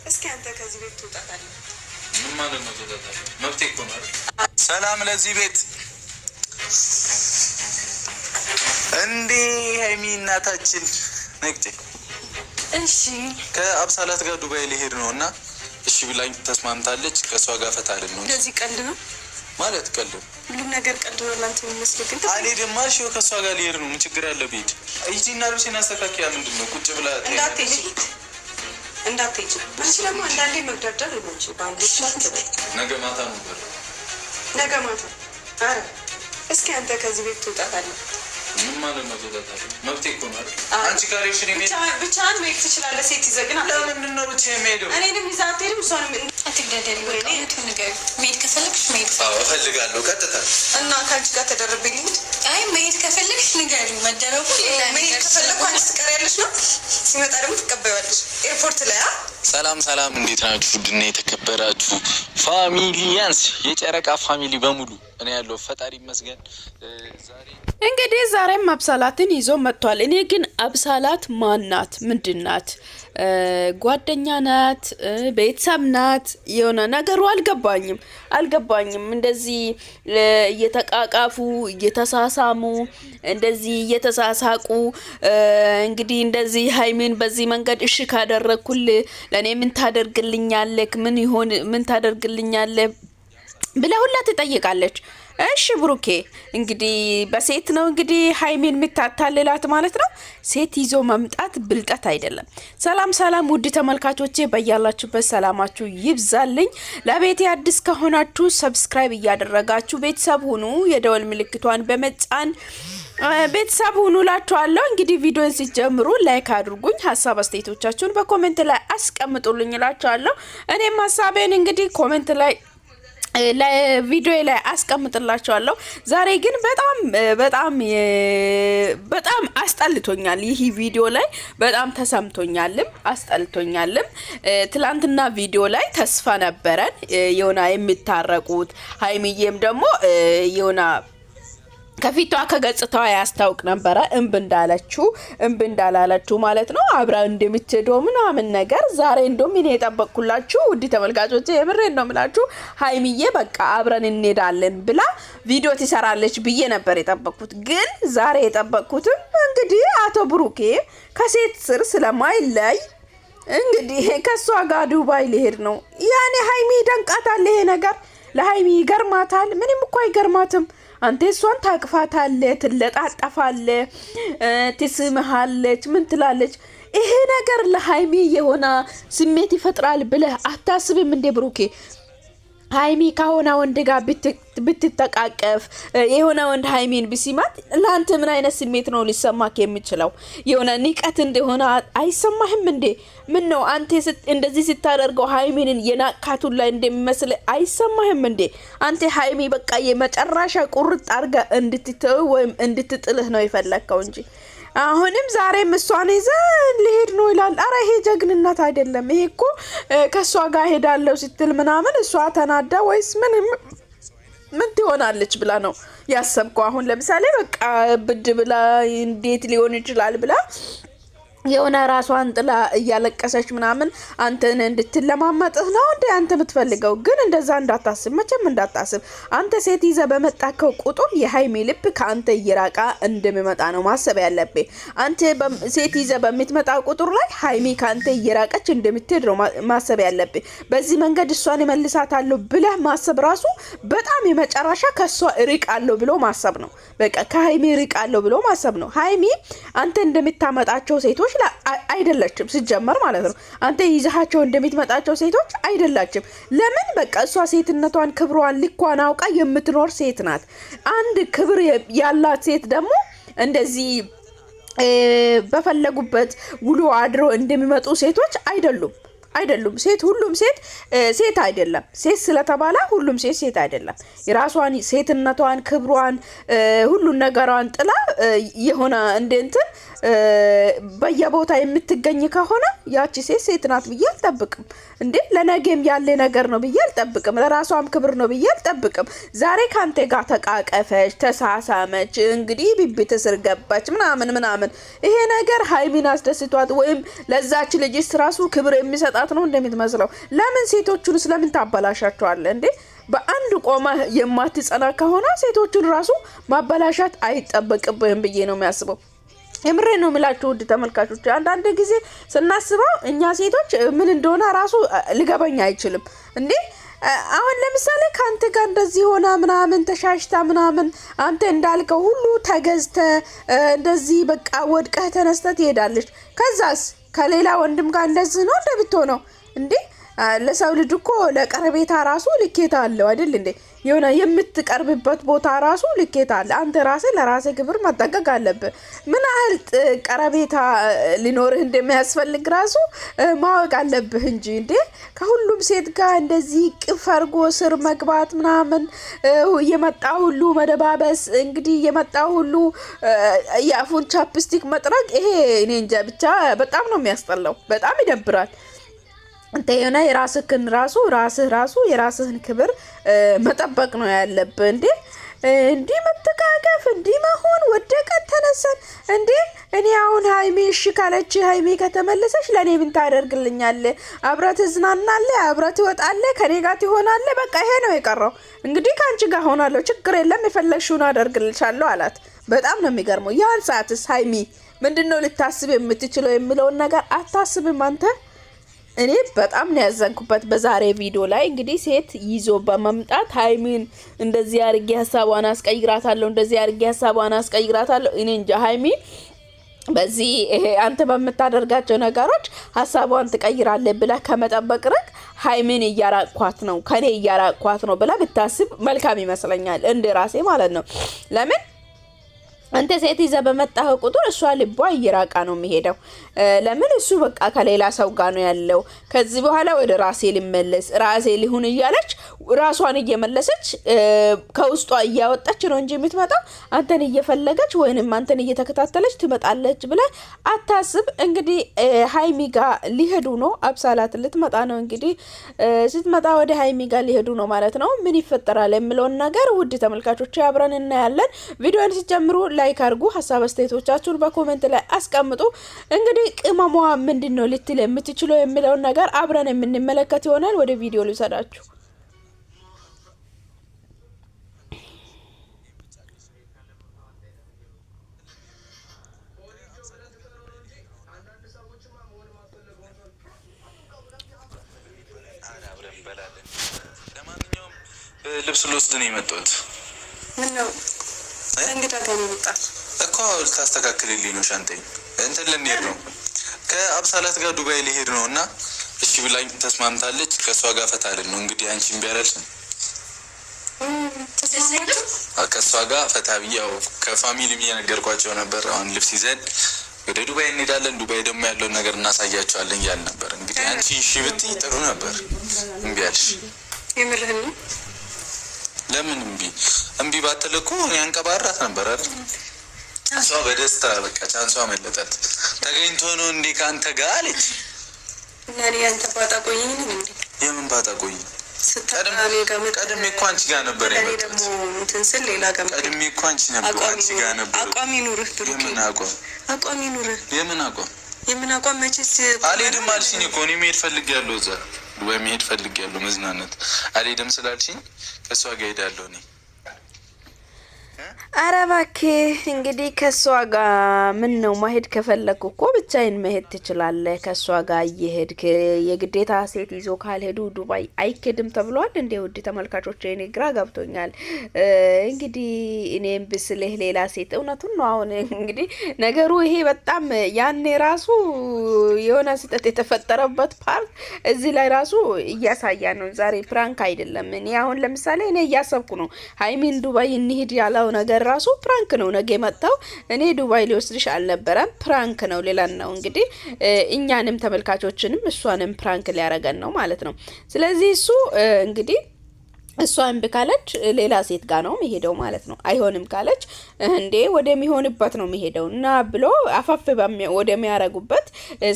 እስኪ አንተ ከዚህ ቤት ትወጣታለህ? ምን ማለት ነው ትወጣታለህ? መብቴ እኮ ነው አይደል? ሰላም ለዚህ ቤት እንዴ ሀይሚ እናታችን ነግጬ እሺ ከአብሳላት ጋር ዱባይ ሊሄድ ነው እና እሺ ብላኝ ተስማምታለች። ከሷ ጋር ፈታልን ነው። እንደዚህ ቀልድ ነው ማለት ቀልድ ነው። ሁሉም ነገር ቀልድ ነው ላንተ የሚመስለው ግን አልሄድም አልሽ። ከሷ ጋር ሊሄድ ነው። ምን ችግር አለ? ቤት እዚህና ልብሴን አስተካክያ ምንድን ነው ቁጭ ብላ እንዳትሄጂ አንቺ ደግሞ አንዳንዴ መግደርደር ነው እንጂ ባንዶች ነገ ማታ ነበር ነገ ማታ። አረ እስኪ አንተ ከዚህ ቤት ትወጣታለህ? ምን ማለት ነው ትወጣታለህ? መብቴ እኮ ነው አይደል? አንቺ ካለሽ እኔ ብቻህን መሄድ ትችላለህ። ሴት ይዘህ ግን ለምንድን ነው ብቻዬን የምሄደው? እኔንም ይዘህ አትሄድም? እሷንም አትግደደሪ። ወይኔ መሄድ ከፈለግሽ መሄድ እፈልጋለሁ ቀጥታ እና ከአንቺ ጋር ተደረበኝ ልሂድ። አይ መሄድ ከፈለግሽ ንገሪው። መደረጉ መሄድ ከፈለግኩ አንቺ ትቀሪያለሽ ነው። ሲመጣ ደግሞ ትቀበያለሽ ኤርፖርት ላይ። ሰላም ሰላም፣ እንዴት ናችሁ? ውድና የተከበራችሁ ፋሚሊያንስ የጨረቃ ፋሚሊ በሙሉ እኔ ያለው ፈጣሪ ይመስገን። እንግዲህ ዛሬም አብሳላትን ይዞ መጥቷል። እኔ ግን አብሳላት ማናት? ምንድናት? ጓደኛ ናት? ቤተሰብ ናት? የሆነ ነገሩ አልገባኝም። እንደዚህ እየተቃቃፉ እየተሳሳሙ እንደዚህ እየተሳሳቁ እንግዲህ እንደዚህ ሀይሚን በዚህ መንገድ እሺ ካደረኩል ለኔ ምን ታደርግልኛለህ? ምን ታደርግልኛለህ ብላ ሁላ ትጠይቃለች። እሺ ብሩኬ እንግዲህ በሴት ነው እንግዲህ ሀይሚን የምታታልላት ማለት ነው። ሴት ይዞ መምጣት ብልጠት አይደለም። ሰላም ውድ ተመልካቾቼ በያላችሁበት ሰላማችሁ ይብዛልኝ። ለቤቴ አዲስ ከሆናችሁ ሰብስክራይብ እያደረጋችሁ ቤተሰብ ሁኑ። የደወል ምልክቷን በመጫን ቤተሰብ ሁኑ ላችኋለሁ። እንግዲህ ቪዲዮን ሲጀምሩ ላይክ አድርጉኝ፣ ሀሳብ አስተያየቶቻችሁን በኮሜንት ላይ አስቀምጡልኝ ላችኋለሁ። እኔም ሀሳቤን እንግዲህ ኮሜንት ላይ ቪዲዮ ላይ አስቀምጥላችኋለሁ። ዛሬ ግን በጣም አስጠልቶኛል። ይህ ቪዲዮ ላይ በጣም ተሰምቶኛልም አስጠልቶኛልም። ትላንትና ቪዲዮ ላይ ተስፋ ነበረን የሆነ የሚታረቁት ሀይሚዬም ደግሞ የሆነ ከፊቷ ከገጽታዋ ያስታውቅ ነበረ እምብ እንዳላለችው ማለት ነው። አብራ እንደምትሄደው ምናምን ነገር ዛሬ እንደውም እኔ የጠበቅኩላችሁ ውድ ተመልካቾቼ የምሬን ነው የምላችሁ ሀይሚዬ በቃ አብረን እንሄዳለን ብላ ቪዲዮ ትሰራለች ብዬ ነበር የጠበቅኩት። ግን ዛሬ የጠበቅኩትም እንግዲህ አቶ ብሩኬ ከሴት ስር ስለማይለይ እንግዲህ ከሷ ጋር ዱባይ ሊሄድ ነው። ያኔ ሀይሚ ደንቃታል። ይሄ ነገር ለሀይሚ ይገርማታል። ምንም እኮ አይገርማትም። አንተ እሷን ታቅፋታለህ፣ ትለጣጠፋለህ፣ ትስምሃለች፣ ምን ትላለች። ይሄ ነገር ለሀይሚ የሆነ ስሜት ይፈጥራል ብለህ አታስብም እንዴ ብሩኬ? ሀይሚ ከሆነ ወንድ ጋር ብትተቃቀፍ የሆነ ወንድ ሀይሚን ቢሲማት ለአንተ ምን አይነት ስሜት ነው ሊሰማክ የሚችለው? የሆነ ንቀት እንደሆነ አይሰማህም እንዴ? ምን ነው አንተ እንደዚህ ስታደርገው ሀይሚንን የናካቱን ላይ እንደሚመስል አይሰማህም እንዴ? አንተ ሀይሚ በቃ የመጨረሻ ቁርጥ አርጋ እንድትተው ወይም እንድትጥልህ ነው የፈለከው እንጂ አሁንም ዛሬም እሷን ይዘን ሊሄድ ነው ይላል። አረ ይሄ ጀግንነት አይደለም። ይሄ እኮ ከሷ ጋር ሄዳለሁ ስትል ምናምን እሷ ተናዳ ወይስ ምን ትሆናለች ብላ ነው ያሰብከው? አሁን ለምሳሌ በቃ ብድ ብላ እንዴት ሊሆን ይችላል ብላ የሆነ ራሷን ጥላ እያለቀሰች ምናምን አንተን እንድትለማመጥህ ነው እንዴ አንተ የምትፈልገው? ግን እንደዛ እንዳታስብ፣ መቼም እንዳታስብ። አንተ ሴት ይዘህ በመጣከው ቁጥር የሀይሚ ልብ ከአንተ እየራቃ እንደሚመጣ ነው ማሰብ ያለብህ። አንተ ሴት ይዘህ በምትመጣ ቁጥር ላይ ሀይሚ ከአንተ እየራቀች እንደምትሄድ ነው ማሰብ ያለብህ። በዚህ መንገድ እሷን እመልሳታለሁ ብለህ ማሰብ ራሱ በጣም የመጨረሻ ከሷ እርቃለሁ ብሎ ማሰብ ነው። በቃ ከሀይሚ እርቃለሁ ብሎ ማሰብ ነው። ሀይሚ አንተ እንደምታመጣቸው ሴቶች አይደለችም ሲጀመር ማለት ነው። አንተ ይዛቸው እንደምትመጣቸው ሴቶች አይደላችም። ለምን? በቃ እሷ ሴትነቷን ክብሯን ልኳን አውቃ የምትኖር ሴት ናት። አንድ ክብር ያላት ሴት ደግሞ እንደዚህ በፈለጉበት ውሎ አድሮ እንደሚመጡ ሴቶች አይደሉም። ሁሉም ሴት አይደለም። ሴት ስለተባለ ሁሉም ሴት አይደለም። የራሷን ሴትነቷን ክብሯን ሁሉን ነገሯን ጥላ የሆነ እንትን በየቦታ የምትገኝ ከሆነ ያቺ ሴት ናት ብዬ አልጠብቅም እንዴ። ለነገም ያለ ነገር ነው ብዬ አልጠብቅም። ለራሷም ክብር ነው ብዬ አልጠብቅም። ዛሬ ካንተ ጋር ተቃቀፈች፣ ተሳሳመች፣ እንግዲህ ቢቢት ስር ገባች ምናምን ይሄ ነገር ሀይሚን አስደስቷት ወይም ለዛች ልጅስ ራሱ ክብር የሚሰጣ መምጣት ነው እንደምትመስለው። ለምን ሴቶቹን ስለምን ታበላሻቸዋለህ እንዴ? በአንድ ቆመ የማትጸና ከሆነ ሴቶቹን ራሱ ማበላሻት አይጠበቅብህም ብዬ ነው የሚያስበው። የምሬ ነው የምላችሁ ውድ ተመልካቾች። አንዳንድ ጊዜ ስናስበው እኛ ሴቶች ምን እንደሆነ ራሱ ሊገባኝ አይችልም እንዴ። አሁን ለምሳሌ ካንተ ጋር እንደዚህ ሆና ምናምን ተሻሽታ ምናምን አንተ እንዳልከው ሁሉ ተገዝተ እንደዚህ በቃ ወድቀህ ተነስተህ ትሄዳለች። ከዛስ ከሌላ ወንድም ጋር እንደዚህ ነው እንደምትሆነው እንዴ? ለሰው ልጅ እኮ ለቀረቤታ ራሱ ልኬታ አለው አይደል እንዴ? የሆነ የምትቀርብበት ቦታ ራሱ ልኬታ አለ። አንተ ራስህ ለራስህ ክብር መጠንቀቅ አለብህ። ምን ያህል ቀረቤታ ሊኖርህ እንደሚያስፈልግ ራሱ ማወቅ አለብህ እንጂ እንዴ ከሁሉም ሴት ጋር እንደዚህ ቅፍ አድርጎ ስር መግባት ምናምን የመጣ ሁሉ መደባበስ፣ እንግዲህ የመጣ ሁሉ የአፉን ቻፕስቲክ መጥረግ፣ ይሄ እኔ እንጃ ብቻ በጣም ነው የሚያስጠላው። በጣም ይደብራል። አንተ የሆነ የራስህን ራሱ የራስህን ክብር መጠበቅ ነው ያለብህ እንዴ። እንዲህ መተቃቀፍ፣ እንዲህ መሆን፣ ወደቀን ተነሳን እንዴ። እኔ አሁን ሀይሜ እሺ ካለች ሀይሜ ከተመለሰች ለእኔ ምን ታደርግልኛለህ? አብረህ ትዝናናለህ፣ አብረህ ትወጣለህ፣ ከኔ ጋር ትሆናለህ። በቃ ይሄ ነው የቀረው። እንግዲህ ከአንቺ ጋር ሆናለሁ፣ ችግር የለም፣ የፈለግሽውን አደርግልሻለሁ አላት። በጣም ነው የሚገርመው። ያን ሰዓትስ ሀይሚ ምንድነው ልታስብ የምትችለው የሚለውን ነገር አታስብም አንተ። እኔ በጣም ነው ያዘንኩበት በዛሬ ቪዲዮ ላይ። እንግዲህ ሴት ይዞ በመምጣት ሀይሚን እንደዚህ አርጌ ሀሳቧን አስቀይራታለሁ፣ እንደዚህ አርጌ ሀሳቧን አስቀይራታለሁ። እኔ እንጃ ሀይሚ በዚህ አንተ በምታደርጋቸው ነገሮች ሀሳቧን ትቀይራለህ ብላ ከመጠበቅ ረክ ሀይሚን እያራቅኳት ነው፣ ከኔ እያራቅኳት ነው ብላ ብታስብ መልካም ይመስለኛል፣ እንደ ራሴ ማለት ነው። ለምን አንተ ሴት ይዘህ በመጣህ ቁጥር እሷ ልቧ እየራቃ ነው የሚሄደው። ለምን እሱ በቃ ከሌላ ሰው ጋር ነው ያለው። ከዚህ በኋላ ወደ ራሴ ልመለስ፣ ራሴ ሊሁን እያለች ራሷን እየመለሰች ከውስጧ እያወጣች ነው እንጂ የምትመጣው አንተን እየፈለገች ወይንም አንተን እየተከታተለች ትመጣለች ብለህ አታስብ። እንግዲህ ሀይሚ ጋር ሊሄዱ ነው፣ አብሳላት ልትመጣ ነው። እንግዲህ ስትመጣ ወደ ሀይሚ ጋር ሊሄዱ ነው ማለት ነው። ምን ይፈጠራል የሚለውን ነገር ውድ ተመልካቾች አብረን እናያለን። ቪዲዮን ሲጀምሩ ላይክ አድርጉ፣ ሀሳብ አስተያየቶቻችሁን በኮሜንት ላይ አስቀምጡ። እንግዲህ ቅመሟ ምንድነው ልትል የምትችለው የሚለውን ነገር አብረን የምንመለከት ይሆናል። ወደ ቪዲዮ ልውሰዳችሁ። ለማንኛውም ልብስ ልወስድ ነው የመጣሁት። ምን ነው እንግዳ ጋር ነው የመጣሁት እኮ ልታስተካክልልኝ ነው። ሻንጤኝ እንትን ልንሄድ ነው፣ ከአብሳላት ጋር ዱባይ ሊሄድ ነው እና እሺ ብላኝ ተስማምታለች። ከእሷ ጋር ፈታልን ነው እንግዲህ። አንቺ እምቢ አላልሽም? ከእሷ ጋር ፈታ ብዬ ያው ከፋሚሊ እየነገርኳቸው ነበር። አሁን ልብስ ይዘን ወደ ዱባይ እንሄዳለን። ዱባይ ደግሞ ያለውን ነገር እናሳያቸዋለን እያልን ነበር። እንግዲህ አንቺ እሺ ብትይ ጥሩ ነበር፣ እምቢ አልሽ። የምርህን ነው? ለምን እምቢ ባትል እኮ ያንቀባራት ነበር አይደል? እሷ በደስታ በቃ ቻንሷ መለጠት ተገኝቶ ነው እንዴ ካንተ ጋር አለች። እና እኔ አንተ ባጣ ቆይኝ ነው እንዴ? የምን ባጣ ቆይ? ቀድሜ እኮ አንቺ ጋር ነበር የመጣሁት። ደግሞ እንትን ስል ሌላ ጋር ቀድሜ እኮ አንቺ ጋር ነበር። አቋም ይኑርህ ብሩክ። የምን አቋም? አቋም ይኑርህ። የምን አቋም? መቼስ አልሄድም አልሽኝ እኮ። እኔ መሄድ ፈልጌያለሁ፣ እዛ ዱባይ መሄድ ፈልጌያለሁ፣ መዝናናት። አልሄድም ስላልሽኝ ከእሷ ጋር ሄዳለሁ እኔ። አረ እባክህ እንግዲህ ከሷ ጋር ምን ነው ማሄድ ከፈለኩ እኮ ብቻዬን መሄድ ትችላለህ። ከሷ ጋር እየሄድክ የግዴታ ሴት ይዞ ካልሄዱ ዱባይ አይኬድም ተብሏል እንዴ? ውድ ተመልካቾች እኔ ግራ ገብቶኛል። እንግዲህ እኔም ብስልህ ሌላ ሴት እውነቱን ነው። አሁን እንግዲህ ነገሩ ይሄ በጣም ያኔ ራሱ የሆነ ስህተት የተፈጠረበት ፓርት እዚህ ላይ ራሱ እያሳያ ነው። ዛሬ ፕራንክ አይደለም። እኔ አሁን ለምሳሌ እኔ እያሰብኩ ነው ሀይሚን ዱባይ እንሂድ ያለው ነገር ራሱ ፕራንክ ነው። ነገ መጣው እኔ ዱባይ ሊወስድሽ አልነበረም፣ ፕራንክ ነው ሌላን ነው እንግዲህ እኛንም ተመልካቾችንም እሷንም ፕራንክ ሊያረገን ነው ማለት ነው። ስለዚህ እሱ እንግዲህ እሷ እምቢ ካለች ሌላ ሴት ጋር ነው የሚሄደው ማለት ነው። አይሆንም ካለች እንዴ ወደሚሆንበት ነው የሚሄደው እና ብሎ አፈፍ ወደሚያረጉበት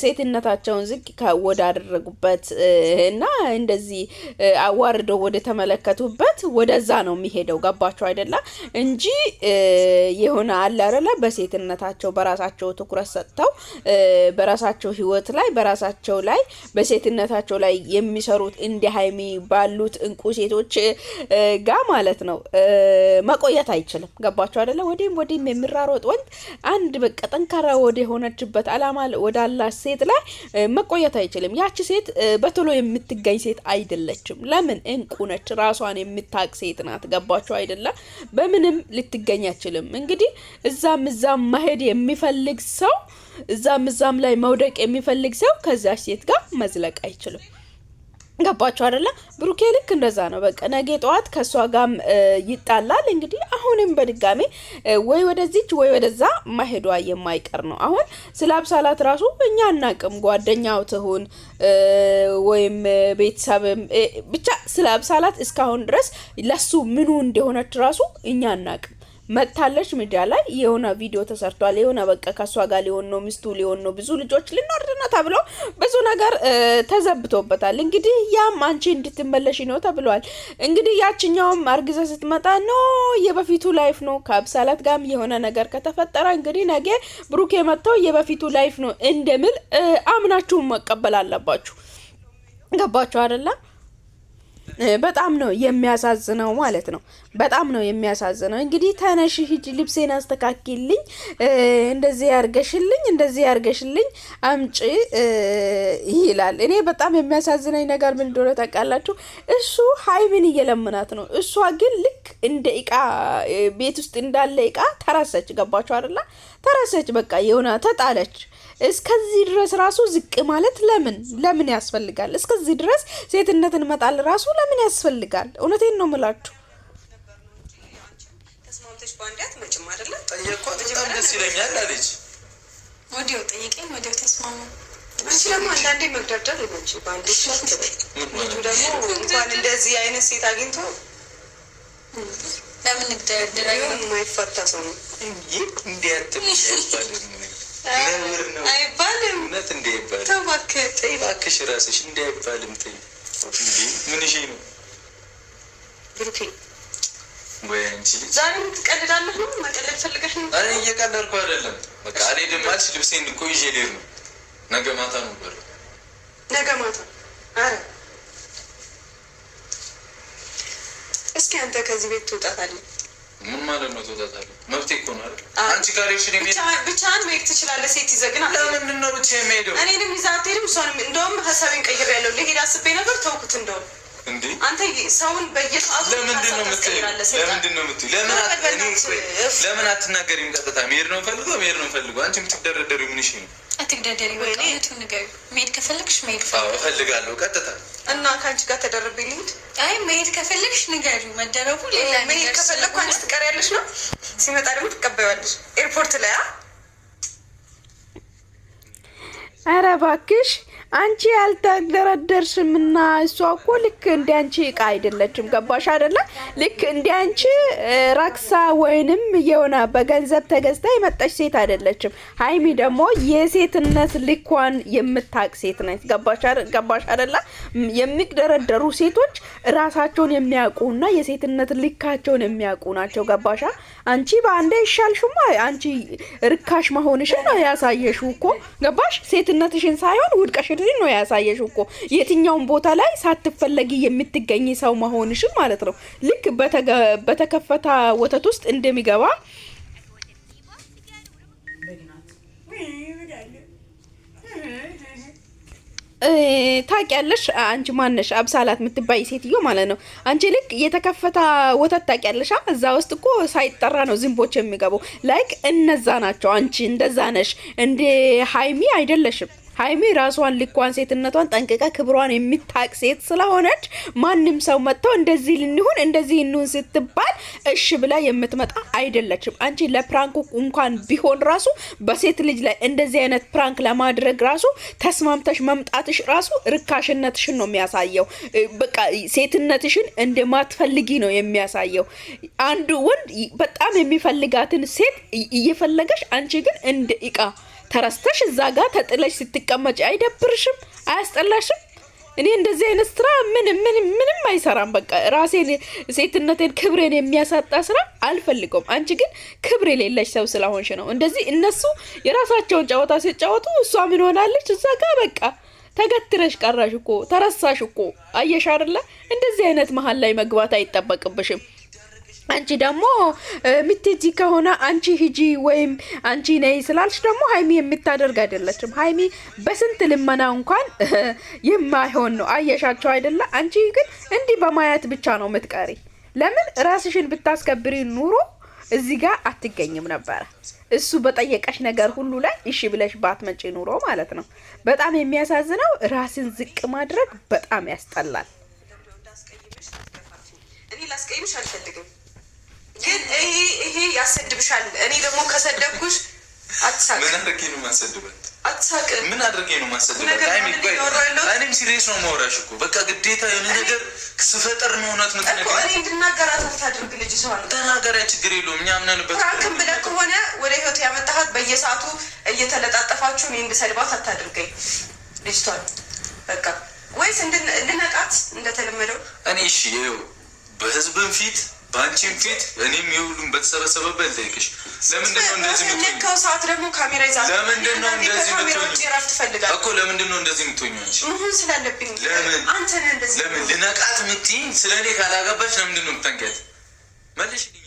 ሴትነታቸውን ዝቅ ወዳደረጉበት እና እንደዚህ አዋርደው ወደ ተመለከቱበት ወደዛ ነው የሚሄደው። ገባቸው አይደላ? እንጂ የሆነ አለ አይደለ በሴትነታቸው በራሳቸው ትኩረት ሰጥተው በራሳቸው ህይወት ላይ በራሳቸው ላይ በሴትነታቸው ላይ የሚሰሩት እንደ ሀይሚ ባሉት እንቁ ሴቶች ጋ ማለት ነው መቆየት አይችልም። ገባችሁ አይደለ? ወዲህም የሚራሮጥ ወንድ አንድ በቃ ጠንካራ ወደ ሆነችበት አላማ ወዳላት ሴት ላይ መቆየት አይችልም። ያቺ ሴት በቶሎ የምትገኝ ሴት አይደለችም። ለምን? እንቁ ነች፣ ራሷን የምታቅ ሴት ናት። ገባችሁ አይደለ? በምንም ልትገኝ አይችልም። እንግዲህ እዛም መሄድ የሚፈልግ ሰው እዛም ላይ መውደቅ የሚፈልግ ሰው ከዛች ሴት ጋር መዝለቅ አይችልም። ገባችሁ አይደለ? ብሩኬ ልክ እንደዛ ነው። በቃ ነገ ጠዋት ከሷ ጋር ይጣላል። እንግዲህ አሁንም በድጋሜ ወይ ወደዚች ወይ ወደዛ ማሄዷ የማይቀር ነው። አሁን ስለ አብሳላት ራሱ እኛ አናቅም፣ ጓደኛው ትሁን ወይም ቤተሰብም ብቻ ስለ አብሳላት እስካሁን ድረስ ለሱ ምኑ እንደሆነች ራሱ እኛ አናቅም። መታለች ሚዲያ ላይ የሆነ ቪዲዮ ተሰርቷል። የሆነ በቃ ከሷ ጋር ሊሆን ነው፣ ሚስቱ ሊሆን ነው፣ ብዙ ልጆች ልንወርድ ነው ተብሎ ብዙ ነገር ተዘብቶበታል። እንግዲህ ያም አንቺ እንድትመለሽ ነው ተብሏል። እንግዲህ ያችኛውም አርግዘ ስትመጣ ነው የበፊቱ ላይፍ ነው ከአብሳላት ጋርም የሆነ ነገር ከተፈጠረ እንግዲህ ነገ ብሩኬ መጥቶ የበፊቱ ላይፍ ነው እንደምል አምናችሁ መቀበል አለባችሁ። ገባችሁ አይደለ? በጣም ነው የሚያሳዝነው ማለት ነው። በጣም ነው የሚያሳዝነው። እንግዲህ ተነሽ ሂጂ ልብሴን አስተካክልኝ፣ እንደዚህ ያርገሽልኝ አምጪ ይላል። እኔ በጣም የሚያሳዝነኝ ነገር ምን እንደሆነ ታውቃላችሁ? እሱ ሀይሚን እየለመናት ነው። እሷ ግን ልክ እንደ እቃ ቤት ውስጥ እንዳለ እቃ ተረሰች። ገባችሁ አይደለ? ተረሰች። በቃ የሆነ ተጣለች። እስከዚህ ድረስ ራሱ ዝቅ ማለት ለምን ያስፈልጋል? እስከዚህ ድረስ ሴትነትን መጣል ራሱ ለምን ያስፈልጋል? እውነቴን ነው የምላችሁ። ተስማምተሽ ባንዲያት መጭም አይደለ? ጠየቅኳት፣ በጣም ደስ ይለኛል አለች። ወዲያው ጠይቀኝ፣ ወዲያው ተስማሙ። አንቺ ደግሞ አንዳንዴ መግደርደር ይመች ባንዴ ሻትበይ። ልጁ ደግሞ እንኳን እንደዚህ አይነት ሴት አግኝቶ ለምን ንግደረደረ የማይፈታ ሰው ነው እንዴ? አይባልም። እውነት እንዴ አይባልም። ተው እባክህ፣ ተይ እባክሽ እራስሽ እንዴ አይባልም። ተይ እንዴ ምን እሺ ነው ብሩኬ? ወይ አንቺ ዛሬ ትቀልዳለህ ነው? መቀለድ ፈልገሽ ነው? አረ እየቀለድኩ አይደለም። በቃ አልሄድም አልሽ። ልብሴን እኮ ይዤ ልሄድ ነው። ነገ ማታ ነው ብር ነገ ማታ። አረ እስኪ አንተ ከዚህ ቤት ትውጣታለህ። ምን ማለት ነው ትወጣታለህ? መብቴ እኮ ነው አይደል? አንቺ ጋር እሺ ነው ብቻህን መሄድ ትችላለህ። ሴት ይዘግና ለምንድን ነው ብቻ የሚሄደው? እኔንም ይዘህ አትሄድም? እሷንም እንደውም ሀሳቤን ቀይሬያለሁ። ልሄድ አስቤ ነበር ተውኩት። እንደውም እንዴ አንተ ሰውን በየሰዓቱ ለምንድን ነው የምትይው? ለምን አትናገሪም? ቀጥታ መሄድ ነው ፈልገው አንቺ የምትደረደሪው ምን እሺ ነው? አትግደደሪ። ወይ ንገሪው። መሄድ ከፈለግሽ መሄድ እፈልጋለሁ ቀጥታ እና ከአንቺ ጋር ተደርቤ ልሂድ? አይ መሄድ ከፈለግሽ ንገሪው። መደረቡ ሌላ ነገር። መሄድ ከፈለግኩ አንቺ ትቀሪያለሽ ነው። ሲመጣ ደግሞ ትቀበያለሽ ኤርፖርት ላይ። ኧረ እባክሽ አንቺ ያልተደረደርሽም እና እሷ እኮ ልክ እንደ አንቺ እቃ አይደለችም። ገባሽ አይደለ? ልክ እንደ አንቺ ራክሳ ወይንም የሆነ በገንዘብ ተገዝታ የመጣች ሴት አይደለችም። ሀይሚ ደግሞ የሴትነት ልኳን የምታቅ ሴት ነች። ገባሽ አይደለ? የሚደረደሩ ሴቶች ራሳቸውን የሚያውቁና የሴትነት ልካቸውን የሚያውቁ ናቸው። ገባሻ? አንቺ በአንዴ ይሻልሽማ። አንቺ ርካሽ መሆንሽን ነው ያሳየሽው እኮ። ገባሽ? ሴትነትሽን ሳይሆን ውድቀሽ ነው ያሳየሽው እኮ። የትኛውን ቦታ ላይ ሳትፈለጊ የምትገኝ ሰው መሆንሽን ማለት ነው። ልክ በተከፈታ ወተት ውስጥ እንደሚገባ ታውቂያለሽ። አንቺ ማነሽ? አብሳላት የምትባይ ሴትዮ ማለት ነው። አንቺ ልክ የተከፈታ ወተት ታውቂያለሽ። እዛ ውስጥ እኮ ሳይጠራ ነው ዝንቦች የሚገቡ። ላይክ እነዛ ናቸው። አንቺ እንደዛ ነሽ። እንደ ሀይሚ አይደለሽም። ሀይሚ ራሷን ልኳን ሴትነቷን ጠንቅቃ ክብሯን የሚታቅ ሴት ስለሆነች ማንም ሰው መጥቶ እንደዚህ ልንሆን እንደዚህ እንሁን ስትባል እሺ ብላ የምትመጣ አይደለችም። አንቺ ለፕራንኩ እንኳን ቢሆን ራሱ በሴት ልጅ ላይ እንደዚህ አይነት ፕራንክ ለማድረግ ራሱ ተስማምተሽ መምጣትሽ ራሱ ርካሽነትሽን ነው የሚያሳየው። በቃ ሴትነትሽን እንደማትፈልጊ ነው የሚያሳየው። አንዱ ወንድ በጣም የሚፈልጋትን ሴት እየፈለገሽ አንቺ ግን እንደ እቃ ተረስተሽ እዛ ጋር ተጥለሽ ስትቀመጭ አይደብርሽም? አያስጠላሽም? እኔ እንደዚህ አይነት ስራ ምንም አይሰራም። በቃ ራሴን ሴትነቴን ክብሬን የሚያሳጣ ስራ አልፈልገውም። አንቺ ግን ክብር የሌለሽ ሰው ስለሆንሽ ነው እንደዚህ። እነሱ የራሳቸውን ጨዋታ ሲጫወቱ እሷ ምን ሆናለች እዛ ጋር በቃ ተገትረሽ ቀራሽ እኮ ተረሳሽ እኮ። አየሽ አይደለ? እንደዚህ አይነት መሀል ላይ መግባት አይጠበቅብሽም። አንቺ ደግሞ ምትጂ ከሆነ አንቺ ሂጂ ወይም አንቺ ነይ ስላልሽ ደግሞ ሀይሚ የምታደርግ አይደለችም። ሀይሚ በስንት ልመና እንኳን የማይሆን ነው። አየሻቸው አይደለ? አንቺ ግን እንዲህ በማየት ብቻ ነው የምትቀሪ። ለምን ራስሽን ብታስከብሪ ኑሮ እዚህ ጋር አትገኝም ነበረ። እሱ በጠየቀሽ ነገር ሁሉ ላይ እሺ ብለሽ ባትመጪ ኑሮ ማለት ነው። በጣም የሚያሳዝነው ራስን ዝቅ ማድረግ በጣም ያስጠላል። እኔ ላስቀይምሽ አልፈልግም ግን ይሄ ያሰድብሻል። እኔ ደግሞ ከሰደብኩሽ አትሳቅ። ምን አድርጌ ነው ማሰድበት? አትሳቅ። ምን አድርጌ ነው ማሰድበት? እኔም ሲሪየስ ነው ማውራሽ እኮ በቃ ግዴታ የሆነ ነገር ስፈጠር ነው እውነት እኮ እኔ እንድናገራት አታድርግ። ልጅ ሰው አለ ተናገሪያ፣ ችግር የለውም። እኛ ምናንበት ፍራንክም ብለህ ከሆነ ወደ ህይወት ያመጣሃት በየሰዓቱ እየተለጣጠፋችሁ እኔ እንድሰድባት አታድርገኝ ልጅቷን። በቃ ወይስ እንድነቃት እንደተለመደው እኔ እሺ ይኸው በህዝብን ፊት ባንቺን ፊት እኔም ይሁሉም በተሰበሰበበት ልጠይቅሽ፣ ለምንድን ነው እንደዚህ የምትሆኚው? ነካው ሰዓት ደግሞ ካሜራ ይዛል። ለምንድን ነው እንደዚህ የምትሆኚው እኮ? ለምንድን ነው እንደዚህ የምትሆኚው አንቺ? መሆን ስላለብኝ ለምን አንተ ነህ እንደዚህ ለምን ልነቃት የምትይኝ? ስለኔ ካላገባሽ ለምንድን ነው የምትጠንቀት? መልሽልኝ።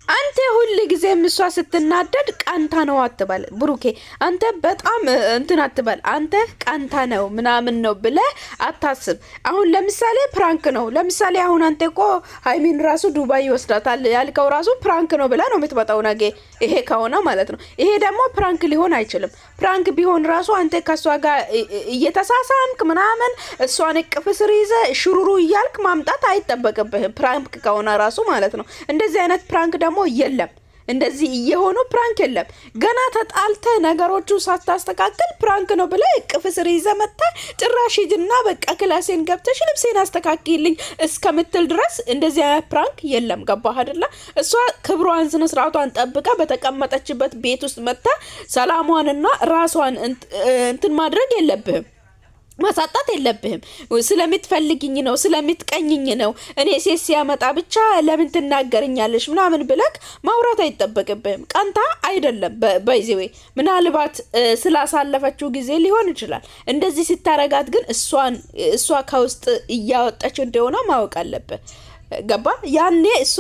አንተ ሁሉ ጊዜ እሷ ስትናደድ ቀንታ ነው አትበል ብሩኬ። አንተ በጣም እንትን አትበል። አንተ ቀንታ ነው ምናምን ነው ብለህ አታስብ። አሁን ለምሳሌ ፕራንክ ነው። ለምሳሌ አሁን አንተ እኮ ሀይሚን ራሱ ዱባይ ይወስዳታል ያልከው ራሱ ፕራንክ ነው ብለህ ነው የምትመጣው ነገ። ይሄ ከሆነ ማለት ነው። ይሄ ደግሞ ፕራንክ ሊሆን አይችልም። ፕራንክ ቢሆን ራሱ አንተ ከሷ ጋር እየተሳሳምክ ምናምን እሷን እቅፍ ስር ይዘህ ሽሩሩ እያልክ ማምጣት አይጠበቅብህም። ፕራንክ ከሆነ ራሱ ማለት ነው። እንደዚህ አይነት ፕራንክ ደግሞ የለም። እንደዚህ እየሆኑ ፕራንክ የለም። ገና ተጣልተ ነገሮቹ ሳታስተካክል ፕራንክ ነው ብለህ እቅፍ ስር ይዘህ መጥተህ ጭራሽ ሂጂና በቃ ክላሴን ገብተሽ ልብሴን አስተካክልኝ እስከምትል ድረስ እንደዚህ አይነት ፕራንክ የለም። ገባህ አይደለ? እሷ ክብሯን ስነ ስርዓቷን ጠብቃ በተቀመጠችበት ቤት ውስጥ መጥታ ሰላሟንና ራሷን እንትን ማድረግ የለብህም፣ ማሳጣት የለብህም። ስለምትፈልግኝ ነው ስለምትቀኝኝ ነው እኔ ሴት ሲያመጣ ብቻ ለምን ትናገርኛለሽ ምናምን ብለክ ማውራት አይጠበቅብህም። ቀንታ አይደለም። በይዚዌ ምናልባት ስላሳለፈችው ጊዜ ሊሆን ይችላል። እንደዚህ ስታረጋት ግን እሷ ከውስጥ እያወጣች እንደሆነ ማወቅ አለብህ። ገባ? ያኔ እሷ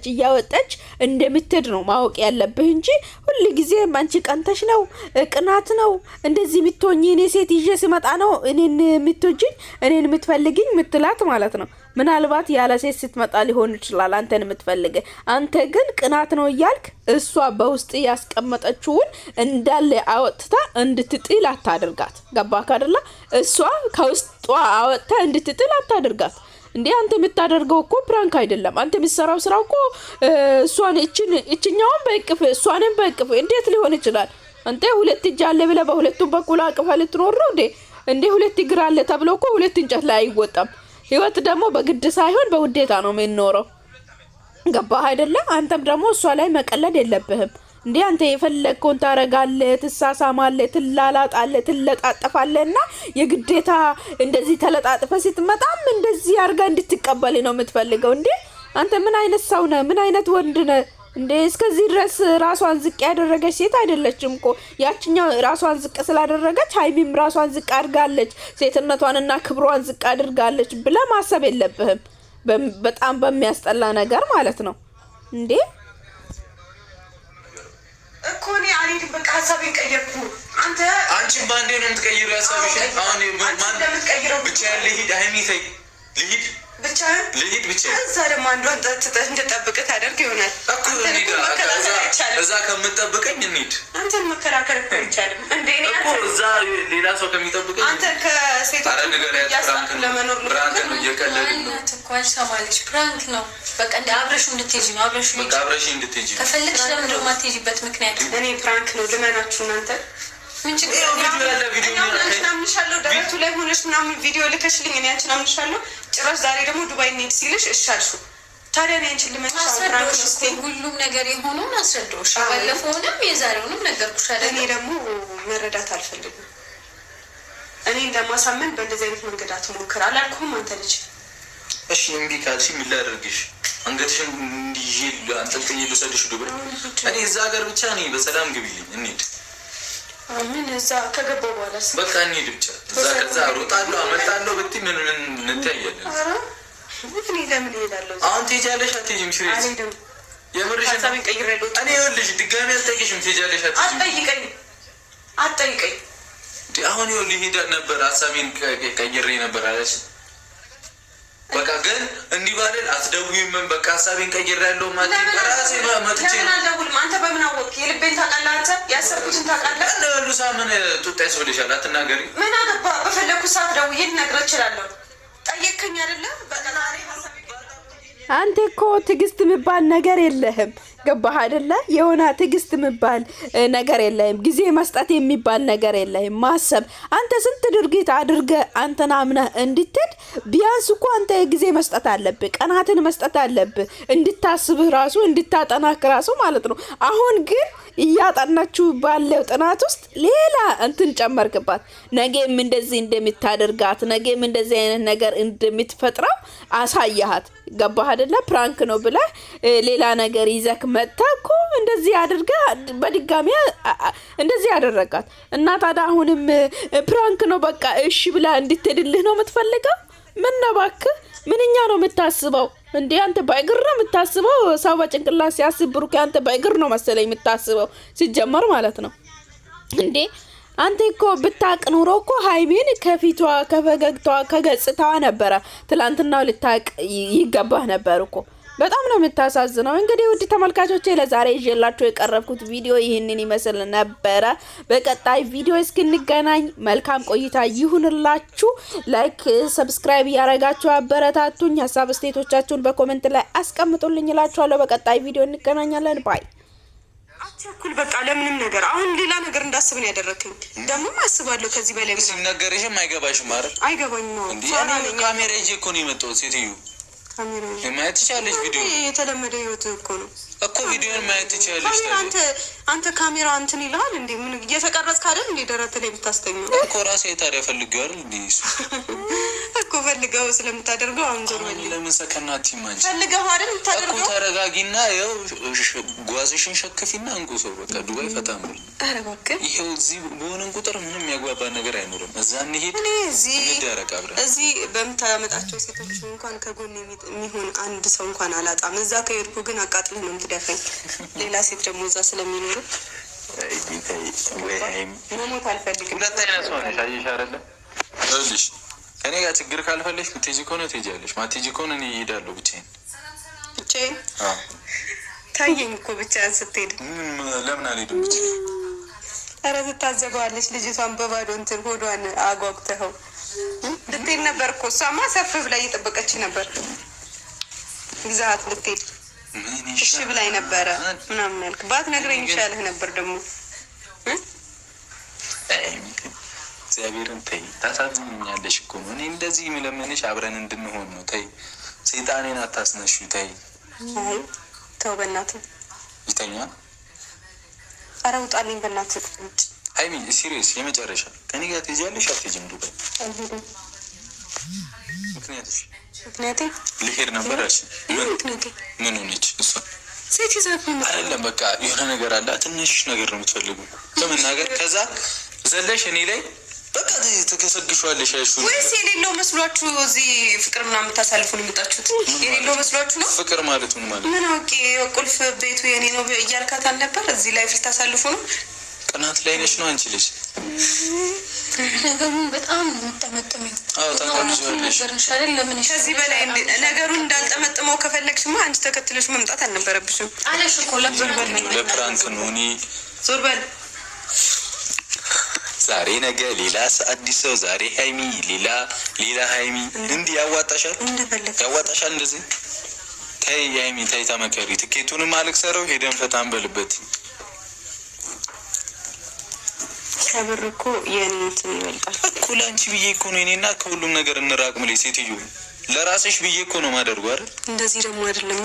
እያወጣች እንደምትሄድ ነው ማወቅ ያለብህ እንጂ ሁሉ ጊዜ አንቺ ቀንተሽ ነው ቅናት ነው እንደዚህ የምትሆኚ እኔ ሴት ይዤ ስመጣ ነው እኔን የምትወጂኝ እኔን የምትፈልግኝ ምትላት ማለት ነው። ምናልባት ያለ ሴት ስትመጣ ሊሆን ይችላል አንተን የምትፈልገ። አንተ ግን ቅናት ነው እያልክ እሷ በውስጥ ያስቀመጠችውን እንዳለ አወጥታ እንድትጥል አታድርጋት። ገባህ አይደለ? እሷ ከውስጧ አወጥታ እንድትጥል አታድርጋት። እንዴ አንተ የምታደርገው እኮ ፕራንክ አይደለም። አንተ የምትሰራው ስራው እኮ እሷን እችኛውን በእቅፍ እሷንም በእቅፍ እንዴት ሊሆን ይችላል? አንተ ሁለት እጅ አለ ብለህ በሁለቱም በኩል አቅፋ ልትኖር ነው እንዴ? ሁለት እግር አለ ተብሎ እኮ ሁለት እንጨት ላይ አይወጣም። ህይወት ደግሞ በግድ ሳይሆን በውዴታ ነው የምንኖረው። ገባህ አይደለ? አንተም ደግሞ እሷ ላይ መቀለድ የለብህም። እንዴ አንተ የፈለግከውን ታረጋለህ፣ ትሳሳማለህ፣ ትላላጣለህ፣ ትለጣጠፋለህና የግዴታ እንደዚህ ተለጣጥፈ ስትመጣም እንደዚህ አርጋ እንድትቀበል ነው የምትፈልገው። እንዴ አንተ ምን አይነት ሰው ነህ? ምን አይነት ወንድ ነህ? እንዴ እስከዚህ ድረስ ራሷን ዝቅ ያደረገች ሴት አይደለችም እኮ። ያችኛው ራሷን ዝቅ ስላደረገች ሀይሚም ራሷን ዝቅ አድርጋለች፣ ሴትነቷንና ክብሯን ዝቅ አድርጋለች ብለህ ማሰብ የለብህም። በጣም በሚያስጠላ ነገር ማለት ነው እንዴ እኮ እኔ አልሄድም። በቃ ሀሳቤን ቀየርኩ። አንቺን በአንዴ ነው የምትቀይሩ ሀሳብሽን? አሁን ማን ብቻ ልሂድ? ሀይሚ ተይ ልሂድ ብቻህን ልሂድ ብቻ። እዛ ደግሞ አንዷን እንድጠብቅህ ታደርግ ይሆናል እኮ። እዛ ከምጠብቀኝ እንሂድ። አንተን መከራከር እኮ አይቻልም እንዴ እኮ እዛ ሌላ ሰው ከሚጠብቀኝ አንተ ከሴቶች እያሳኩ ለመኖር ብራንክ ነው። እየቀለድን ነው እኮ አልሰማለች። ብራንክ ነው በቃ እንደ አብረሹ እንድትሄጂ ነው። አብረሹ እንድትሄጂ ከፈለግሽ ለምን ደግሞ አትሄጂበት ምክንያት? እኔ ፕራንክ ነው ልመናችሁ እናንተ ምን ችግር አምንሻለሁ። ደረቱ ላይ ሆነሽ ምናምን ቪዲዮ ልከሽልኝ እኔ አንቺን አምንሻለሁ። ጭራሽ ዛሬ ደግሞ ዱባይ እንሂድ ሲልሽ እሺ አልሽው። ታዲያ እኔ አንቺን ልመናሽ ሁሉም ነገር የሆነውን አስረዳሁሽ። ባለፈውንም የዛሬውንም ነገርኩሽ አይደል? እኔ ደግሞ መረዳት አልፈልግም። እኔ እንደማሳመን በእንደዚህ አይነት መንገድ አትሞክር አላልኩህም አንተ ልጅ? እሺ እምቢ ካልሽ ምን ላደርግሽ? አንገትሽን እንዲዤ አንጠልጥዬ ልውሰድሽ ዱባይ? እኔ እዛ ሀገር ብቻ ነኝ። በሰላም ግቢልኝ እንሂድ። ምን እዛ ከገባሁ በኋላ በቃ እንሂድ ብቻ። እዛ ከዛ ሮጣለሁ አመጣለሁ ብትይ ምን እንታያለን? እኔ ለምን እሄዳለሁ? አሁን ትሄጃለሽ አትሄጂም? ሲሪየስ የምርሽ? ሀሳቤን ቀይሬያለሁ። እኔ ይኸውልሽ ድጋሚ አልጠይቅሽም። ትሄጃለሽ አትሄጂም? አትጠይቀኝ። አሁን ይኸውልሽ ሄዳ ነበር ሀሳቤን ቀይሬ ነበር አለች። በቃ ግን እንዲህ ባልል አትደውይም። በቃ ሀሳቤን ቀይሬያለሁ ማለት በራሴ መጥቼ ለምን አልደውልም? አንተ በምን አወቅህ? የልቤን ታውቃለህ አንተ፣ ያሰብኩትን ታውቃለህ። እንደሉ ሳምን ጡጣ ያስብልሻል። አትናገሪ። ምን አገባ? በፈለግኩት ሰዓት ደውዬ ልነግርህ እችላለሁ። ጠየቅከኝ አይደለ? አንተ እኮ ትዕግስት የሚባል ነገር የለህም። ገባህ አይደለ? የሆነ ትዕግስት የሚባል ነገር የለህም። ጊዜ መስጠት የሚባል ነገር የለህም። ማሰብ አንተ ስንት ድርጊት አድርገህ አንተን አምነህ እንድትሄድ ቢያንስ እኮ አንተ ጊዜ መስጠት አለብህ፣ ቀናትን መስጠት አለብህ፣ እንድታስብህ ራሱ እንድታጠናክ ራሱ ማለት ነው። አሁን ግን እያጠናችሁ ባለው ጥናት ውስጥ ሌላ እንትን ጨመርክባት። ነገም እንደዚህ እንደምታደርጋት፣ ነገም እንደዚህ አይነት ነገር እንደምትፈጥረው አሳያሃት። ገባህ አይደለ? ፕራንክ ነው ብለህ ሌላ ነገር ይዘክ መጣ እኮ እንደዚህ አድርገህ በድጋሚ እንደዚህ ያደረጋት እና ታዲያ አሁንም ፕራንክ ነው በቃ እሺ ብላ እንድትሄድልህ ነው የምትፈልገው? ምን ነው እባክህ፣ ምንኛ ነው የምታስበው እንዴ? አንተ በእግር ነው የምታስበው? ሰው በጭንቅላት ሲያስብ ብሩክ፣ አንተ በእግር ነው መሰለኝ የምታስበው ሲጀመር ማለት ነው እንዴ። አንተ እኮ ብታቅ ኑሮ እኮ ሀይሚን ከፊቷ ከፈገግታዋ ከገጽታዋ ነበረ ትላንትናው ልታቅ ይገባህ ነበር እኮ። በጣም ነው የምታሳዝነው። እንግዲህ ውድ ተመልካቾቼ ለዛሬ ይዤላችሁ የቀረብኩት ቪዲዮ ይህንን ይመስል ነበረ። በቀጣይ ቪዲዮ እስክንገናኝ መልካም ቆይታ ይሁንላችሁ። ላይክ፣ ሰብስክራይብ እያረጋችሁ አበረታቱኝ። ሀሳብ አስተያየቶቻችሁን በኮሜንት ላይ አስቀምጡልኝ እላችኋለሁ። በቀጣይ ቪዲዮ እንገናኛለን። ባይ አትቸኩል። በቃ ለምንም ነገር አሁን ሌላ ነገር እንዳስብ ነው ያደረግኝ። ደግሞ አስባለሁ ከዚህ በላይ ምን ሲነገርሽም አይገባሽም አይደል? አይገባኝም ነው እንዴ? እኔ ካሜራ ይዤ እኮ ነው የመጣሁት ሴትዮ። ካሜራ ማየት ትችያለሽ። ቪዲዮ የተለመደ ህይወት እኮ ነው እኮ ቪዲዮን ማየት ትችያለሽ። አንተ ካሜራ እንትን ይልሃል እንዴ? ምን እየተቀረጽክ አይደል እንዴ? ደረት ላይ የምታስተኛው እኮ ራሴ ታዲያ ፈልጌው አይደል እንዴ? እኮ ፈልገው ስለምታደርገው አሁን ዞር በል። ለምን ሰከናት ይማንጂ ፈልገው አይደል የምታደርገው? እኮ ተረጋጊና ይኸው ጓዝሽን ሸክፊና እንቁሶ በቃ ዱባይ ፈታም ነው። ኧረ እባክህ ይኸው እዚህ በሆነን ቁጥር ምንም የሚያግባባ ነገር አይኖርም። እዛ እንሂድ እንደረቅ አብረን እዚህ በምታመጣቸው ሴቶች እንኳን ከጎን የሚሆን አንድ ሰው እንኳን አላጣም። እዛ ከሄድኩ ግን አቃጥልህ ነው የምትደፈኝ። ሌላ ሴት ደግሞ እዛ ስለሚኖሩ መሞት አልፈልግም። ሁለት አይነት ሰው ነሽ። አየሽ አይደለ? ይኸውልሽ ከኔ ጋር ችግር ካልፈለሽ ምትሄጂ ከሆነ ትሄጃለሽ፣ ማትሄጂ ከሆነ እኔ እሄዳለሁ ብቻዬን። ብቻዬን? ታየኝ እኮ ብቻዬን ስትሄድ። ለምን አልሄድም ብቻዬን? ኧረ ትታዘበዋለች ልጅቷን በባዶ እንትን ሆዷን አጓጉተኸው ልትሄድ ነበር እኮ። እሷማ ሰፍ ብላ እየጠበቀች ነበር ግዛት ልትሄድ እሺ ብላኝ ነበረ ምናምን ያልክ ባትነግረኝ ይሻልህ ነበር። ደግሞ እግዚአብሔርን ተይ፣ ታሳዝኛለሽ እኮ ነው። እኔ እንደዚህ የምለምንሽ አብረን እንድንሆን ነው። ተይ፣ ሰይጣኔን አታስነሹ። ተይ። አይ ተው በእናትህ ይተኛ። ኧረ ውጣልኝ በእናትህ። ሀይሚ ሲሪየስ የመጨረሻ ከኔ ጋር ትሄጃለሽ አትሄጂም ዱባይ? ምክንያቴ ልሄድ ነበር አልሽ። ምን ሆነች እሷ? ሴት ይዛት አይደለም በቃ የሆነ ነገር አለ። ትንሽ ነገር ነው የምትፈልጉ ከመናገር ከዛ ዘለሽ እኔ ላይ በቃ ተከሰግሿለሽ። አይሹ ወይስ የሌለው መስሏችሁ እዚህ ፍቅር ምናምን የምታሳልፉን የምጣችሁት? የሌለው መስሏችሁ ነው? ፍቅር ማለት ምን አውቄ ቁልፍ ቤቱ የኔ ነው እያልካት አልነበር? እዚህ ላይ ፍር ታሳልፉ ነው? ቅናት ላይ ነች ነው አንቺ ልጅ። ነገሩን በጣም ነው የምጠመጥመኝ። አዎ ታውቃለሽ ከዚህ በላይ ነገሩን እንዳልጠመጥመው ከፈለግሽማ አንቺ ተከትለሽ መምጣት አልነበረብሽም። ለፕራንክ ነው። እኔ ዞር በል። ዛሬ ነገ ሌላ አዲስ ሰው፣ ዛሬ ሀይሚ ሌላ ሀይሚ። እንዲህ ያዋጣሻል? ያዋጣሻል እንደዚህ? ተይ ሀይሚ ተይ፣ ተመከሪ። ትኬቱንም አልክሰረው፣ ሄደን ፈታን በልበት። ከብር እኮ የኔ እንትን ይበልጣል እኮ። ለአንቺ ብዬ እኮ ነው እኔና ከሁሉም ነገር እንራቅ ምሌ ሴትዮ። ለራስሽ ብዬ እኮ ነው ማደርጉ አይደል? እንደዚህ ደግሞ አይደለማ